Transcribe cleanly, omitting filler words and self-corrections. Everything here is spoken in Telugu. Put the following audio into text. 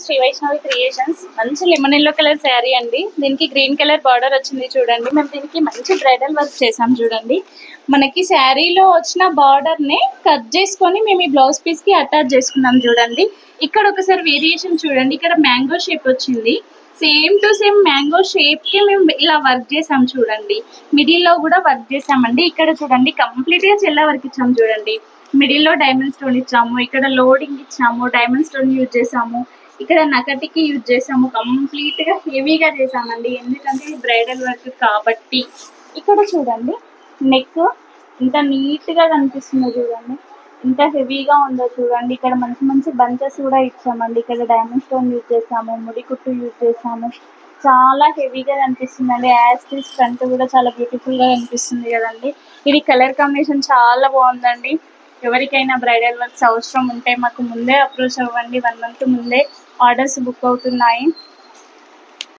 శ్రీ వైష్ణవి క్రియేషన్స్ మంచి లెమన్ ఎల్లో కలర్ శారీ అండి. దీనికి గ్రీన్ కలర్ బార్డర్ వచ్చింది చూడండి. మేము దీనికి మంచి బ్రైడల్ వర్క్ చేసాం చూడండి. మనకి శారీలో వచ్చిన బార్డర్ నే కట్ చేసుకొని మేము ఈ బ్లౌజ్ పీస్ కి అటాచ్ చేసుకున్నాం చూడండి. ఇక్కడ ఒకసారి వేరియేషన్ చూడండి. ఇక్కడ మ్యాంగో షేప్ వచ్చింది. Same to same mango shape కి మేము ఇలా వర్క్ చేసాం చూడండి. మిడిల్ లో కూడా వర్క్ చేసామండి. ఇక్కడ చూడండి కంప్లీట్ గా చెల్ల వర్క్ ఇచ్చాం చూడండి. మిడిల్ లో డైమండ్ స్టోన్ ఇచ్చాము. ఇక్కడ లోడింగ్ ఇచ్చాము, డైమండ్ స్టోన్ యూజ్ చేసాము. ఇక్కడ నగటికి యూజ్ చేసాము. కంప్లీట్ గా హెవీగా చేసామండి, ఎందుకంటే బ్రైడల్ వర్క్ కాబట్టి. ఇక్కడ చూడండి నెక్ ఇంత నీట్ గా కనిపిస్తుందో చూడండి, ఇంత హెవీగా ఉందో చూడండి. ఇక్కడ మంచి మంచి బంచెస్ కూడా ఇచ్చామండి. ఇక్కడ డైమండ్ స్టోన్ యూజ్ చేసాము, ముడి కుట్టు యూజ్ చేసాము. చాలా హెవీగా కనిపిస్తుందండి. యాజ్ ఫ్రంట్ కూడా చాలా బ్యూటిఫుల్ గా కనిపిస్తుంది కదండి. ఇది కలర్ కాంబినేషన్ చాలా బాగుందండి. ఎవరికైనా బ్రైడల్ వర్క్స్ అవసరం ఉంటే మాకు ముందే అప్రోచ్ అవ్వండి. 1 month ముందే ఆర్డర్స్ బుక్ అవుతున్నాయి.